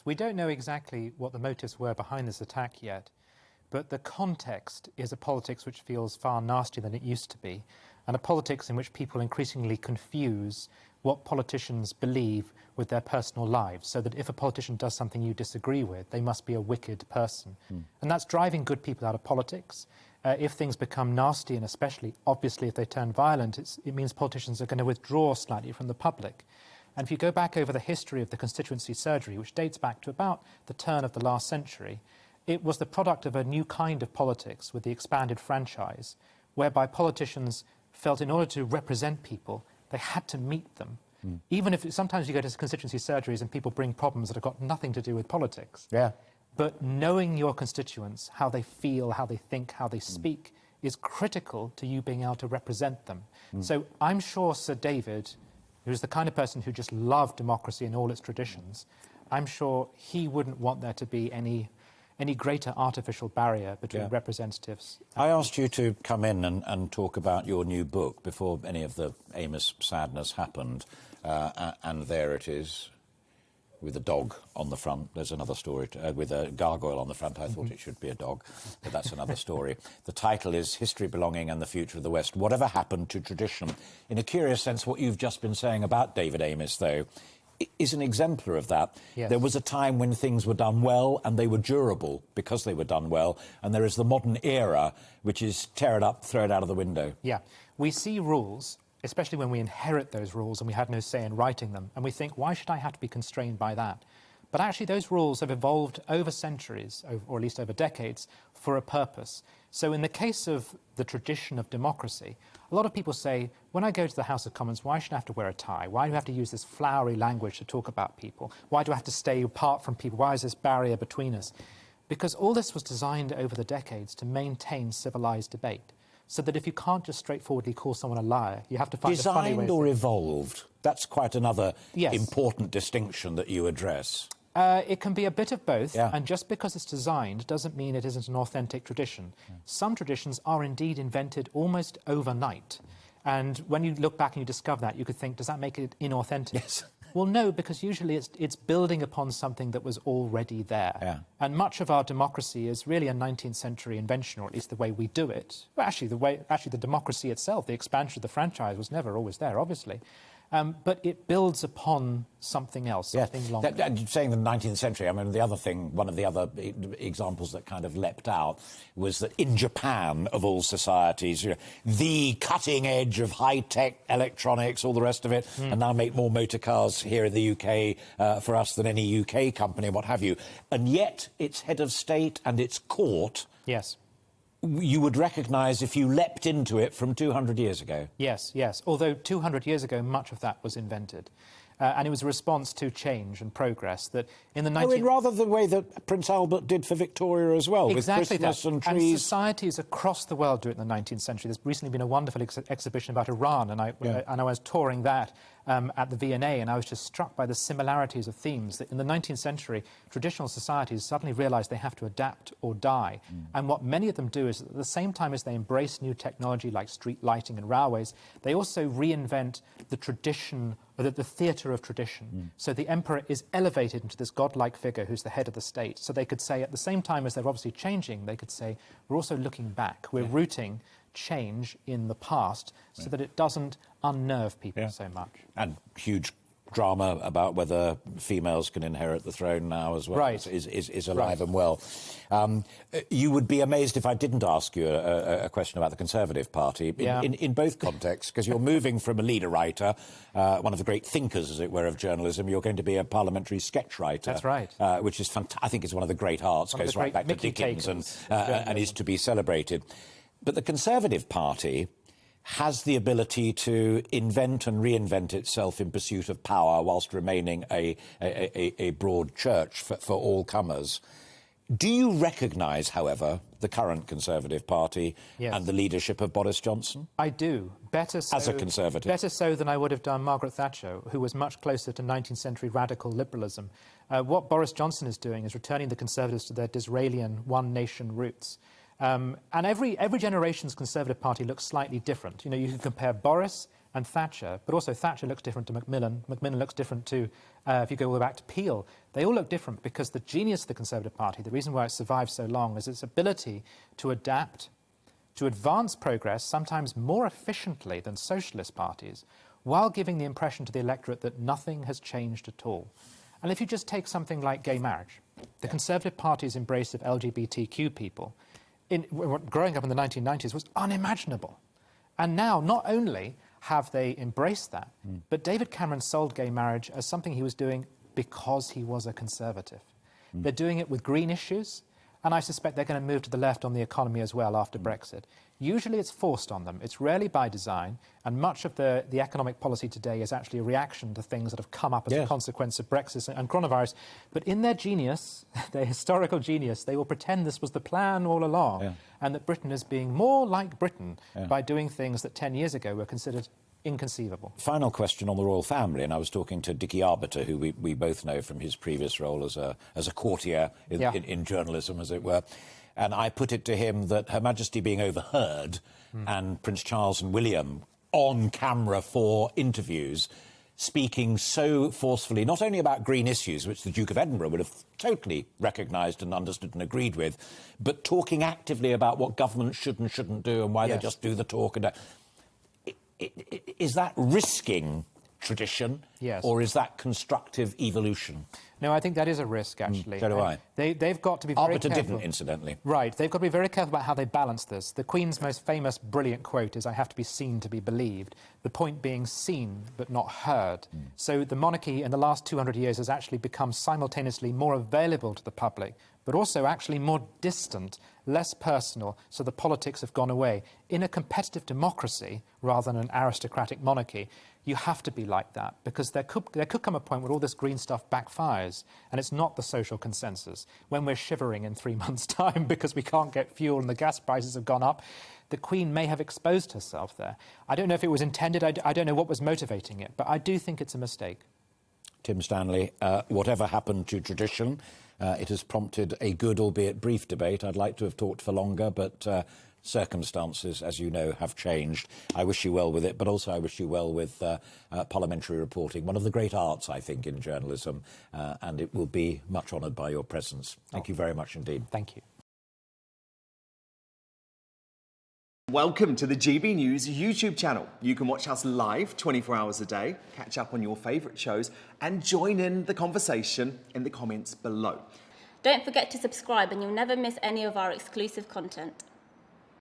We don't know exactly what the motives were behind this attack yet, but the context is a politics which feels far nastier than it used to be, and a politics in which people increasingly confuse what politicians believe with their personal lives, so that if a politician does something you disagree with, they must be a wicked person. And that's driving good people out of politics. If things become nasty, and especially, obviously, if they turn violent, it means politicians are going to withdraw slightly from the public. And if you go back over the history of the constituency surgery, which dates back to about the turn of the last century, it was the product of a new kind of politics with the expanded franchise, whereby politicians felt in order to represent people, they had to meet them. Even if sometimes you go to constituency surgeries and people bring problems that have got nothing to do with politics. Yeah. But knowing your constituents, how they feel, how they think, how they speak, is critical to you being able to represent them. So I'm sure Sir David, who's the kind of person who just loved democracy and all its traditions, I'm sure he wouldn't want there to be any greater artificial barrier between representatives. I asked you to come in and talk about your new book before any of the Amess sadness happened, and there it is, with a dog on the front. There's another story, with a gargoyle on the front. I thought it should be a dog, but that's another story. The title is History, Belonging and the Future of the West. Whatever happened to tradition? In a curious sense, what you've just been saying about David Amess, though, is an exemplar of that. Yes. There was a time when things were done well and they were durable because they were done well, and there is the modern era, which is tear it up, throw it out of the window. Yeah. We see rules, especially when we inherit those rules and we had no say in writing them, and we think, why should I have to be constrained by that? But actually those rules have evolved over centuries, or at least over decades, for a purpose. So in the case of the tradition of democracy, a lot of people say, when I go to the House of Commons, why should I have to wear a tie? Why do I have to use this flowery language to talk about people? Why do I have to stay apart from people? Why is this barrier between us? Because all this was designed over the decades to maintain civilized debate, so that if you can't just straightforwardly call someone a liar, you have to find a funny way. Designed or evolved? That's quite another important distinction that you address. It can be a bit of both, and just because it's designed doesn't mean it isn't an authentic tradition. Some traditions are indeed invented almost overnight, and when you look back and you discover that, you could think, does that make it inauthentic? Yes. Well, no, because usually it's building upon something that was already there. Yeah. And much of our democracy is really a 19th century invention, or at least the way we do it. Well, actually, the democracy itself, the expansion of the franchise, was never always there, obviously. But it builds upon something else, something longer. Saying the 19th century, I mean, the other thing, one of the other examples that kind of leapt out was that in Japan, of all societies, you know, the cutting edge of high-tech electronics, all the rest of it, and now make more motor cars here in the UK for us than any UK company, what have you. And yet, its head of state and its court... Yes. You would recognise if you leapt into it from 200 years ago. Yes, yes. Although 200 years ago, much of that was invented. And it was a response to change and progress that in the 19th... rather the way that Prince Albert did for Victoria as well, exactly, with Christmas and trees. And societies across the world do it in the 19th century. There's recently been a wonderful exhibition about Iran, and I was touring that at the V&A, and I was just struck by the similarities of themes, that in the 19th century, traditional societies suddenly realised they have to adapt or die. And what many of them do is, at the same time as they embrace new technology like street lighting and railways, they also reinvent the tradition, or the theatre of tradition. So the emperor is elevated into this godlike figure who's the head of the state. So they could say, at the same time as they're obviously changing, they could say, we're also looking back. We're rooting change in the past so that it doesn't unnerve people so much. And huge drama about whether females can inherit the throne now as well is alive and well. You would be amazed if I didn't ask you a question about the Conservative Party in both contexts, because you're moving from a leader writer, one of the great thinkers, as it were, of journalism, you're going to be a parliamentary sketch writer. That's right. Which is I think is one of the great arts, goes right back to Dickens and is to be celebrated. But the Conservative Party has the ability to invent and reinvent itself in pursuit of power whilst remaining a broad church for all comers. Do you recognise, however, the current Conservative Party and the leadership of Boris Johnson? I do. Better so, as a Conservative? Better so than I would have done Margaret Thatcher, who was much closer to 19th century radical liberalism. What Boris Johnson is doing is returning the Conservatives to their Disraelian one-nation roots. And every generation's Conservative Party looks slightly different. You know, you can compare Boris and Thatcher, but also Thatcher looks different to Macmillan. Macmillan looks different to, if you go all the way back to Peel. They all look different because the genius of the Conservative Party, the reason why it survived so long, is its ability to adapt, to advance progress, sometimes more efficiently than socialist parties, while giving the impression to the electorate that nothing has changed at all. And if you just take something like gay marriage, the Conservative Party's embrace of LGBTQ people, growing up in the 1990s, was unimaginable. And now, not only have they embraced that, but David Cameron sold gay marriage as something he was doing because he was a Conservative. They're doing it with green issues, and I suspect they're going to move to the left on the economy as well after Brexit. Usually it's forced on them. It's rarely by design, and much of the economic policy today is actually a reaction to things that have come up as a consequence of Brexit and coronavirus. But in their genius, their historical genius, they will pretend this was the plan all along, and that Britain is being more like Britain by doing things that 10 years ago were considered inconceivable. Final question on the royal family, and I was talking to Dickie Arbiter, who we both know from his previous role as a courtier in journalism, as it were. And I put it to him that Her Majesty being overheard and Prince Charles and William on camera for interviews, speaking so forcefully, not only about green issues, which the Duke of Edinburgh would have totally recognised and understood and agreed with, but talking actively about what government should and shouldn't do and why they just do the talk. And is that risking tradition, or is that constructive evolution? No, I think that is a risk, actually. So do I. They've got to be very Arbiter careful. didn't, incidentally. Right. They've got to be very careful about how they balance this. The Queen's most famous, brilliant quote is, "I have to be seen to be believed." The point being seen, but not heard. So the monarchy in the last 200 years has actually become simultaneously more available to the public, but also actually more distant, less personal, so the politics have gone away. In a competitive democracy, rather than an aristocratic monarchy, you have to be like that, because there could come a point where all this green stuff backfires, and it's not the social consensus. When we're shivering in 3 months' time because we can't get fuel and the gas prices have gone up, the Queen may have exposed herself there. I don't know if it was intended, I don't know what was motivating it, but I do think it's a mistake. Tim Stanley, whatever happened to tradition, it has prompted a good, albeit brief, debate. I'd like to have talked for longer, but circumstances, as you know, have changed. I wish you well with it, but also I wish you well with parliamentary reporting, one of the great arts, I think, in journalism, and it will be much honoured by your presence. Thank you very much indeed. Thank you. Welcome to the GB News YouTube channel. You can watch us live 24 hours a day, catch up on your favourite shows, and join in the conversation in the comments below. Don't forget to subscribe and you'll never miss any of our exclusive content.